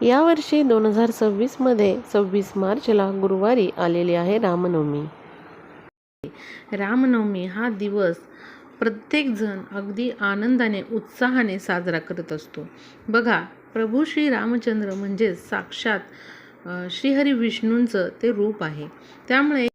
यावर्षी 2026मध्ये 26 मार्चला गुरुवारी आलेली आहे रामनवमी. रामनवमी हा दिवस प्रत्येकजण अगदी आनंदाने उत्साहाने साजरा करत असतो. बघा, प्रभू श्री रामचंद्र म्हणजे साक्षात श्रीहरी विष्णूंचं ते रूप आहे. त्यामुळे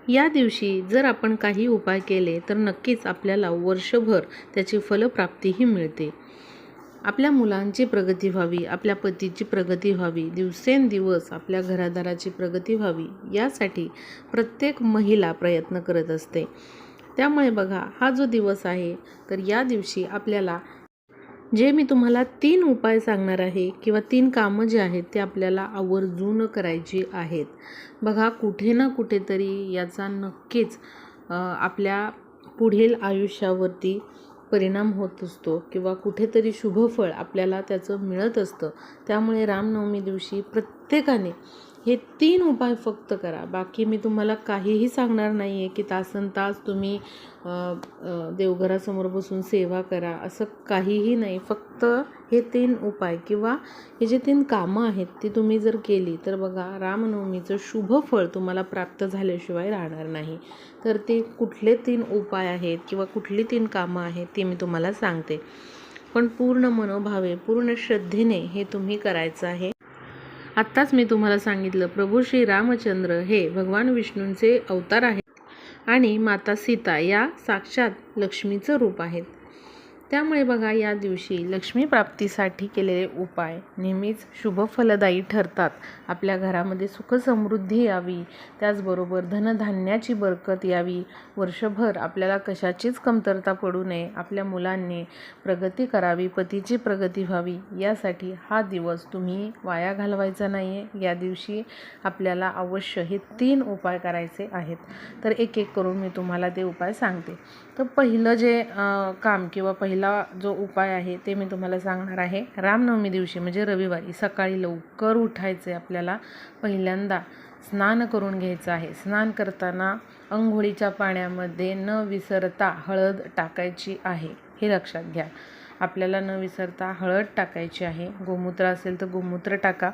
या दिवशी जर आपण काही उपाय केले तर नक्कीच आपल्याला वर्षभर त्याची फलप्राप्तीही मिळते. आपल्या मुलांची प्रगती व्हावी, आपल्या पतीची प्रगती व्हावी, दिवसेंदिवस आपल्या घरादाराची प्रगती व्हावी यासाठी प्रत्येक महिला प्रयत्न करत असते. त्यामुळे बघा, हा जो दिवस आहे तर या दिवशी आपल्याला जे मी तुम्हाला 3 उपाय सांगणार आहे किंवा 3 कामं जी आहेत ते आपल्याला आवर्जून करायची आहेत. बघा, कुठे ना कुठेतरी याचा नक्कीच आपल्या पुढील आयुष्यावरती परिणाम होत असतो किंवा कुठेतरी शुभफळ आपल्याला त्याचं मिळत असतं. त्यामुळे रामनवमी दिवशी प्रत्येकाने हे 3 उपाय फक्त करा. बाकी मी तुम्हाला काहीही सांगणार नाही आहे की तासनतास तुम्ही देवघरासमोर बसून सेवा करा, असं काहीही नाही. फक्त हे 3 उपाय किंवा हे जे 3 कामं आहेत ती तुम्ही जर केली तर बघा, रामनवमीचं शुभ फळ तुम्हाला प्राप्त झाल्याशिवाय राहणार नाही. तर ते कुठले 3 उपाय आहेत किंवा कुठली 3 कामं आहेत ती मी तुम्हाला सांगते. पण पूर्ण मनोभावे, पूर्ण श्रद्धेने हे तुम्ही करायचं आहे. आत्ताच मी तुम्हाला सांगितलं, प्रभू श्री रामचंद्र हे भगवान विष्णूंचे अवतार आहेत आणि माता सीता या साक्षात लक्ष्मीचं रूप आहेत. त्यामुळे बघा, या दिवशी लक्ष्मी प्राप्तीसाठी केलेले उपाय नेहमीच शुभफलदायी ठरतात. आपल्या घरामध्ये सुख समृद्धी यावी, त्याचबरोबर धनधान्याची बरकत यावी, वर्षभर आपल्याला कशाचीच कमतरता पडू नये, आपल्या मुलांनी प्रगती करावी, पतीची प्रगती व्हावी यासाठी हा दिवस तुम्ही वाया घालवायचा नाही आहे. या दिवशी आपल्याला अवश्य हे 3 उपाय करायचे आहेत. तर एक एक करून मी तुम्हाला ते उपाय सांगते. तर पहिलं जे काम किंवा पहिला जो उपाय आहे ते मी तुम्हाला सांगणार आहे. रामनवमी दिवशी म्हणजे रविवारी सकाळी लवकर उठायचे. आपल्याला पहिल्यांदा स्नान करून घ्यायचं आहे. स्नान करताना अंघोळीच्या पाण्यामध्ये न विसरता हळद टाकायची आहे, हे लक्षात घ्या. आपल्याला न विसरता हळद टाकायची आहे. गोमूत्र असेल तर गोमूत्र टाका,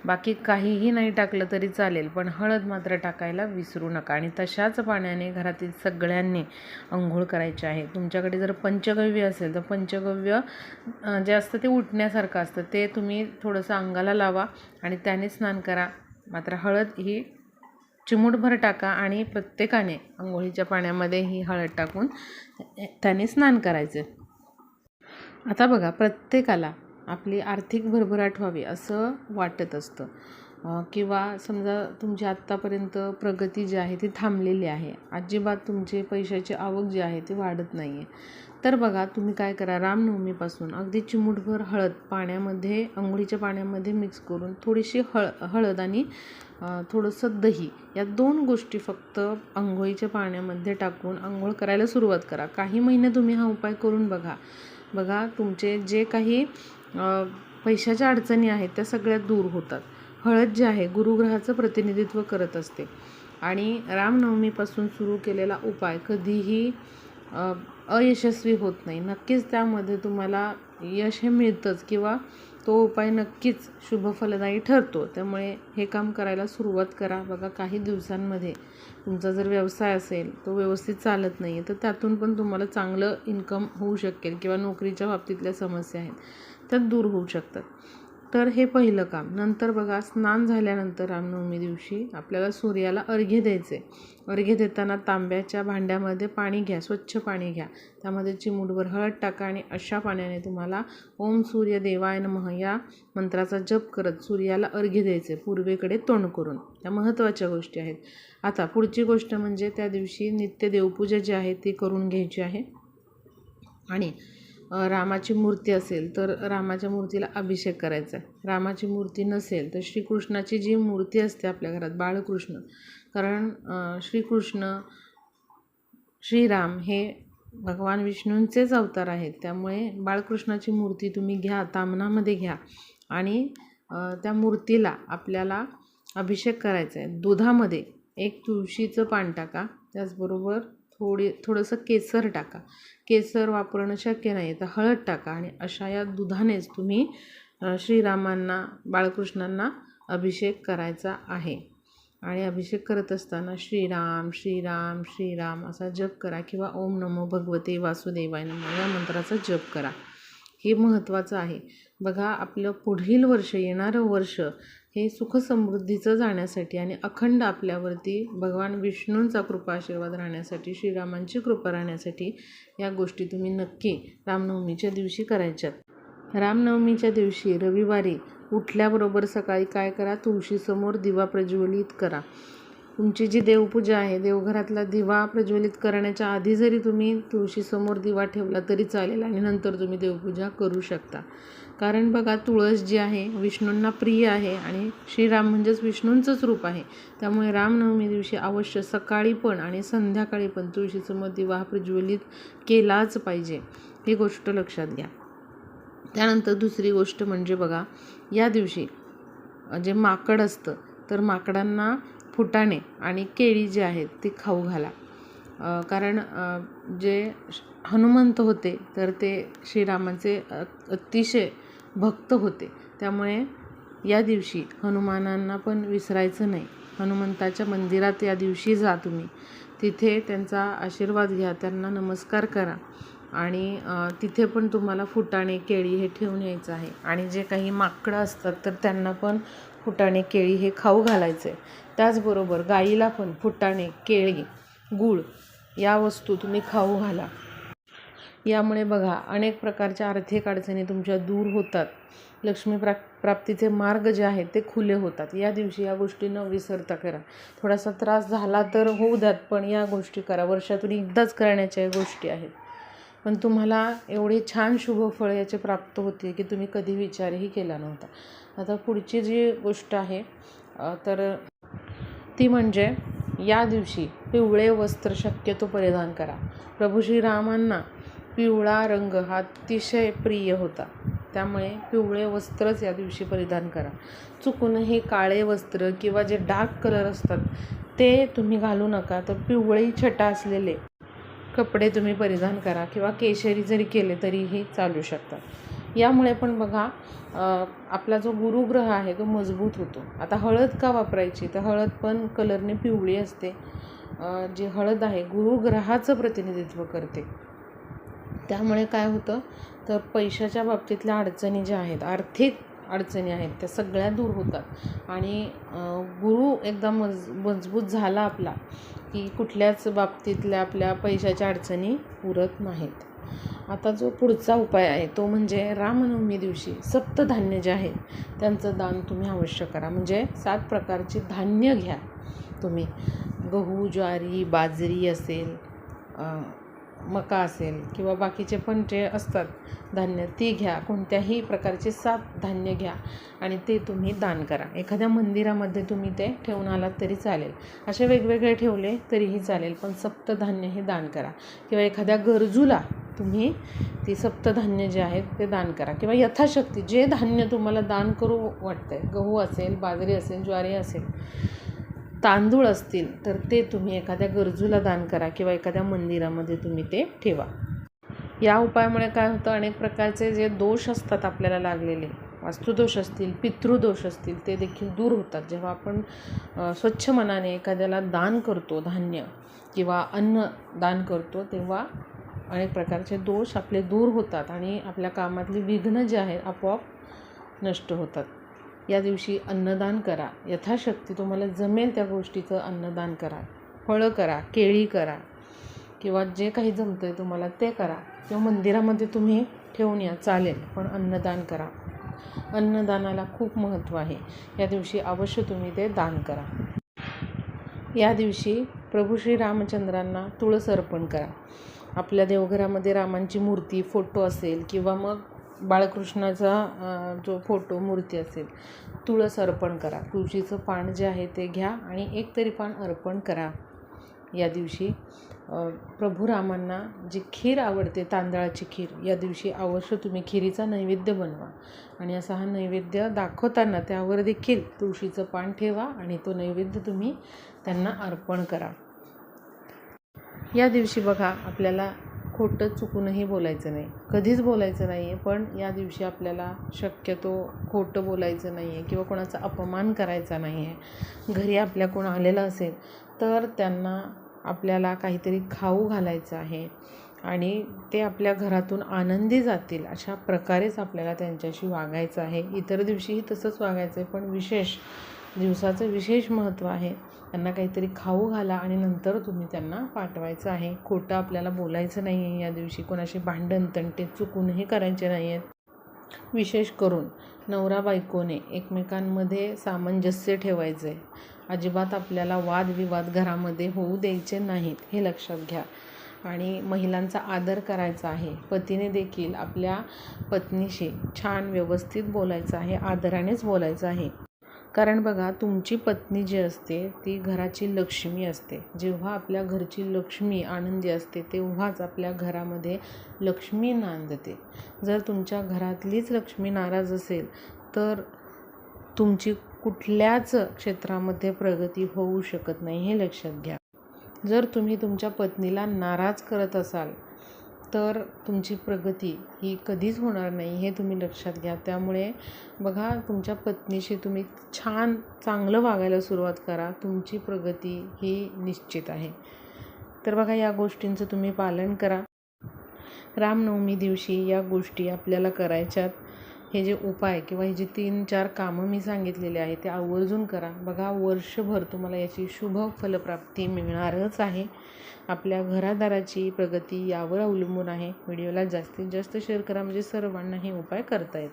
बाकी काहीही नाही टाकलं तरी चालेल, पण हळद मात्र टाकायला विसरू नका. आणि तशाच पाण्याने घरातील सगळ्यांनी अंघोळ करायची आहे. तुमच्याकडे जर पंचगव्य असेल तर पंचगव्य जे असतं ते उठण्यासारखं असतं, ते तुम्ही थोडंसं अंगाला लावा आणि त्याने स्नान करा. मात्र हळद ही चिमूटभर टाका आणि प्रत्येकाने अंघोळीच्या पाण्यामध्ये ही हळद टाकून त्याने स्नान करायचे. आता बघा, प्रत्येकाला आपली आर्थिक भरभराट व्हावी असं वाटत असतं किंवा समजा तुमची आत्तापर्यंत प्रगती जी आहे ती थांबलेली आहे, अजिबात तुमचे पैशाची आवक जी आहे ती वाढत नाही आहे. तर बघा, तुम्ही काय करा, रामनवमीपासून अगदी चिमूटभर हळद पाण्यामध्ये, अंघोळीच्या पाण्यामध्ये मिक्स करून थोडीशी हळद आणि थोडंसं दही या 2 गोष्टी फक्त अंघोळीच्या पाण्यामध्ये टाकून अंघोळ करायला सुरुवात करा. काही महिने तुम्ही हा उपाय करून बघा. बघा, तुमचे जे काही पैशाच्या अडचणी आहेत त्या सगळ्या दूर होतात. हळद जी आहे गुरुग्रहाचं प्रतिनिधित्व करत असते आणि रामनवमीपासून सुरू केलेला उपाय कधीही अयशस्वी होत नाही. नक्कीच त्यामध्ये तुम्हाला यश हे मिळतंच किंवा तो उपाय नक्कीच शुभफलदायी ठरतो. त्यामुळे हे काम करायला सुरुवात करा. बघा, काही दिवसांमध्ये तुमचा जर व्यवसाय असेल तो व्यवस्थित चालत नाही आहे तर त्यातून पण तुम्हाला चांगलं इन्कम होऊ शकेल किंवा नोकरीच्या बाबतीतल्या समस्या आहेत त्या दूर होऊ शकतात. तर हे पहिलं काम. नंतर बघा, स्नान झाल्यानंतर रामनवमी दिवशी आपल्याला सूर्याला अर्घ्य द्यायचे. अर्घ्य देताना तांब्याच्या भांड्यामध्ये पाणी घ्या, स्वच्छ पाणी घ्या, त्यामध्ये चिमूटभर हळद टाका आणि अशा पाण्याने तुम्हाला ओम सूर्य देवाय नमः या मंत्राचा जप करत सूर्याला अर्घ्य द्यायचे, पूर्वेकडे तोंड करून. त्या महत्त्वाच्या गोष्टी आहेत. आता पुढची गोष्ट म्हणजे त्या दिवशी नित्य देवपूजा जी आहे ती करून घ्यायची आहे. आणि रामाची मूर्ती असेल तर रामाच्या मूर्तीला अभिषेक करायचा आहे. रामाची मूर्ती नसेल तर श्रीकृष्णाची जी मूर्ती असते आपल्या घरात, बाळकृष्ण, कारण श्रीराम हे भगवान विष्णूंचेच अवतार आहेत. त्यामुळे बाळकृष्णाची मूर्ती तुम्ही घ्या, ताम्हणामध्ये घ्या आणि त्या मूर्तीला आपल्याला अभिषेक करायचा आहे. दुधामध्ये 1 तुळशीचं पान टाका, त्याचबरोबर थोडंसं केसर टाका. केसर वापरणं शक्य नाही तर हळद टाका आणि अशा या दुधानेच तुम्ही श्रीरामांना बाळकृष्णांना अभिषेक करायचा आहे. आणि अभिषेक करत असताना श्रीराम श्रीराम श्रीराम असा जप करा किंवा ओम नमो भगवते वासुदेवाय नमः या मंत्राचा जप करा. हे महत्त्वाचं आहे. बघा, आपलं पुढील वर्ष, येणारं वर्ष हे सुखसमृद्धीचं जाण्यासाठी आणि अखंड आपल्यावरती भगवान विष्णूंचा कृपा आशीर्वाद राहण्यासाठी, श्रीरामांची कृपा राहण्यासाठी या गोष्टी तुम्ही नक्की रामनवमीच्या दिवशी करायच्यात. रामनवमीच्या दिवशी रविवारी उठल्याबरोबर सकाळी काय करा, तुळशीसमोर दिवा प्रज्वलित करा. तुमची जी देवपूजा आहे, देवघरातला दिवा प्रज्वलित करण्याच्या आधी जरी तुम्ही तुळशीसमोर दिवा ठेवला तरी चालेल आणि नंतर तुम्ही देवपूजा करू शकता. कारण बघा, तुळस जी आहे विष्णूंना प्रिय आहे आणि श्रीराम म्हणजेच विष्णूंचंच रूप आहे. त्यामुळे रामनवमी दिवशी अवश्य सकाळी पण आणि संध्याकाळी पण तुळशीसमोर दिवा प्रज्वलित केलाच पाहिजे. ही गोष्ट लक्षात घ्या. त्यानंतर दुसरी गोष्ट म्हणजे बघा, या दिवशी जे माकड असतं तर माकडांना फुटाणे आणि केळी जे आहेत ती खाऊ घाला. कारण जे हनुमंत होते तर ते श्रीरामाचे अतिशय भक्त होते. त्यामुळे या दिवशी हनुमानांना पण विसरायचं नाही. हनुमंताच्या मंदिरात या दिवशी जा तुम्ही, तिथे त्यांचा आशीर्वाद घ्या, त्यांना नमस्कार करा आणि तिथे पण तुम्हाला फुटाणे केळी हे ठेवून यायचं आहे. आणि जे काही माकडं असतात तर त्यांना पण फुटाणे केळी हे खाऊ घालायचे. त्याचबरोबर गाईला पण फुटाणे केळी गूळ या वस्तू तुम्ही खाऊ घाला. यामुळे बघा, अनेक प्रकारच्या आर्थिक अडचणी तुमच्या दूर होतात. लक्ष्मी प्राप्तीचे मार्ग जे आहेत ते खुले होतात. या दिवशी या गोष्टी न विसरता करा. थोडासा त्रास झाला तर होऊ द्यात, पण या गोष्टी करा. वर्षातून एकदाच करण्याच्या या गोष्टी आहेत, पण तुम्हाला एवढे छान शुभफळ याचे प्राप्त होते की तुम्ही कधी विचारही केला नव्हता. आता पुढची जी गोष्ट आहे तर ती म्हणजे या दिवशी पिवळे वस्त्र शक्यतो परिधान करा. प्रभू श्रीरामांना पिवळा रंग हा अतिशय प्रिय होता. त्यामुळे पिवळे वस्त्रच या दिवशी परिधान करा. चुकूनही काळे वस्त्र किंवा जे डार्क कलर असतात ते तुम्ही घालू नका. तर पिवळी छटा असलेले कपडे तुम्ही परिधान करा किंवा केशरी जरी केले तरीही चालू शकतात. यामुळे पण बघा, आपला जो गुरुग्रह आहे तो मजबूत होतो. आता हळद का वापरायची, तर हळद पण कलरने पिवळी असते. जी हळद आहे गुरुग्रहाचं प्रतिनिधित्व करते. त्यामुळे काय होतं, तर पैशाच्या बाबतीतल्या अडचणी ज्या आहेत, आर्थिक अडचणी आहेत, त्या सगळ्या दूर होतात. आणि गुरु एकदा मजबूत झाला आपला की कुठल्याच बाबतीतल्या आपल्या पैशाच्या अडचणी उरत नाहीत. आता जो पुढचा उपाय आहे तो म्हणजे रामनवमी दिवशी सप्तधान्य जे आहेत त्यांचं दान तुम्ही अवश्य करा. म्हणजे 7 प्रकारची धान्य घ्या तुम्ही. गहू, ज्वारी, बाजरी असेल, मका असेल किंवा बाकीचे पण जे असतात धान्य ती घ्या. कोणत्याही प्रकारचे 7 धान्य घ्या आणि ते तुम्ही दान करा. एखाद्या मंदिरामध्ये तुम्ही ते ठेवून आलात तरी चालेल, असे वेगवेगळे ठेवले तरीही चालेल, पण सप्तधान्य हे दान करा. किंवा एखाद्या गरजूला तुम्ही ती सप्तधान्य जे आहेत ते दान करा. किंवा यथाशक्ती जे धान्य तुम्हाला दान करू वाटतंय, गहू असेल, बाजरी असेल, ज्वारी असेल, तांदूळ असतील, तर ते तुम्ही एखाद्या गरजूला दान करा किंवा एखाद्या मंदिरामध्ये तुम्ही ते ठेवा. या उपायामुळे काय होतं, अनेक प्रकारचे जे दोष असतात आपल्याला लागलेले, वास्तुदोष असतील, पितृदोष असतील, ते देखील दूर होतात. जेव्हा आपण स्वच्छ मनाने एखाद्याला दान करतो, धान्य किंवा अन्न दान करतो, तेव्हा अनेक प्रकारचे दोष आपले दूर होतात आणि आपल्या कामातली विघ्न जे आहेत आपोआप नष्ट होतात. या दिवशी अन्नदान करा. यथाशक्ती तुम्हाला जमेल त्या गोष्टीचं अन्नदान करा. फळं करा, केळी करा किंवा जे काही जमतं आहे तुम्हाला ते करा. किंवा मंदिरामध्ये तुम्ही ठेवून या चालेल, पण अन्नदान करा. अन्नदानाला खूप महत्त्व आहे. या दिवशी अवश्य तुम्ही ते दान करा. या दिवशी प्रभू श्री रामचंद्रांना तुळस अर्पण करा. आपल्या देवघरामध्ये रामांची मूर्ती, फोटो असेल किंवा मग बाळकृष्णाचा जो फोटो, मूर्ती असेल, तुळस अर्पण करा. तुळशीचं पान जे आहे ते घ्या आणि एक तरी पान अर्पण करा. या दिवशी प्रभू रामांना जी खीर आवडते, तांदळाची खीर, या दिवशी अवश्य तुम्ही खिरीचा नैवेद्य बनवा आणि असा हा नैवेद्य दाखवताना त्यावर देखील तुळशीचं पान ठेवा आणि तो नैवेद्य तुम्ही त्यांना अर्पण करा. या दिवशी बघा, आपल्याला खोटं चुकूनही बोलायचं नाही, कधीच बोलायचं नाही आहे. पण या दिवशी आपल्याला शक्यतो खोटं बोलायचं नाही आहे किंवा कोणाचा अपमान करायचा नाही आहे. घरी आपल्या कोण आलेलं असेल तर त्यांना आपल्याला काहीतरी खाऊ घालायचं आहे आणि ते आपल्या घरातून आनंदी जातील अशा प्रकारेच आपल्याला त्यांच्याशी वागायचं आहे. इतर दिवशीही तसंच वागायचं आहे, पण दिवसाचं विशेष महत्त्व आहे. त्यांना काहीतरी खाऊ घाला आणि नंतर तुम्ही त्यांना पाठवायचं आहे. खोटं आपल्याला बोलायचं नाही आहे या दिवशी. कोणाशी भांडण तंटे चुकूनही करायचे नाही आहेत. विशेष करून नवरा बायकोने एकमेकांमध्ये सामंजस्य ठेवायचं आहे. अजिबात आपल्याला वादविवाद घरामध्ये होऊ द्यायचे नाहीत, हे लक्षात घ्या. आणि महिलांचा आदर करायचा आहे. पतीने देखील आपल्या पत्नीशी छान व्यवस्थित बोलायचं आहे, आदरानेच बोलायचं आहे. कारण बघा, तुमची पत्नी जी असते ती घराची लक्ष्मी असते. जेव्हा आपल्या घरची लक्ष्मी आनंदी असते तेव्हाच आपल्या घरामध्ये लक्ष्मी नांदते. जर तुमच्या घरातलीच लक्ष्मी नाराज असेल तर तुमची कुठल्याच क्षेत्रामध्ये प्रगती होऊ शकत नाही, हे लक्षात घ्या. जर तुम्ही तुमच्या पत्नीला नाराज करत असाल तर तुमची प्रगती ही कधीच होणार नाही, हे तुम्ही लक्षात घ्या. त्यामुळे बघा, तुमच्या पत्नीशी तुम्ही चांगलं वागायला सुरुवात करा. तुमची प्रगती ही निश्चित आहे. तर बघा, या गोष्टींचं तुम्ही पालन करा. रामनवमी दिवशी या गोष्टी आपल्याला करायच्यात. हे जे उपाय किंवा हे जे 3-4 कामं मी सांगितलेले आहे ते आवर्जून करा. बघा, वर्षभर तुम्हाला याची शुभ फलप्राप्ती मिळणारच आहे. आपल्या घरादाराची प्रगती यावर अवलंबून आहे. व्हिडिओला जास्तीत जास्त शेअर करा म्हणजे सर्वांना हे उपाय करता येतील.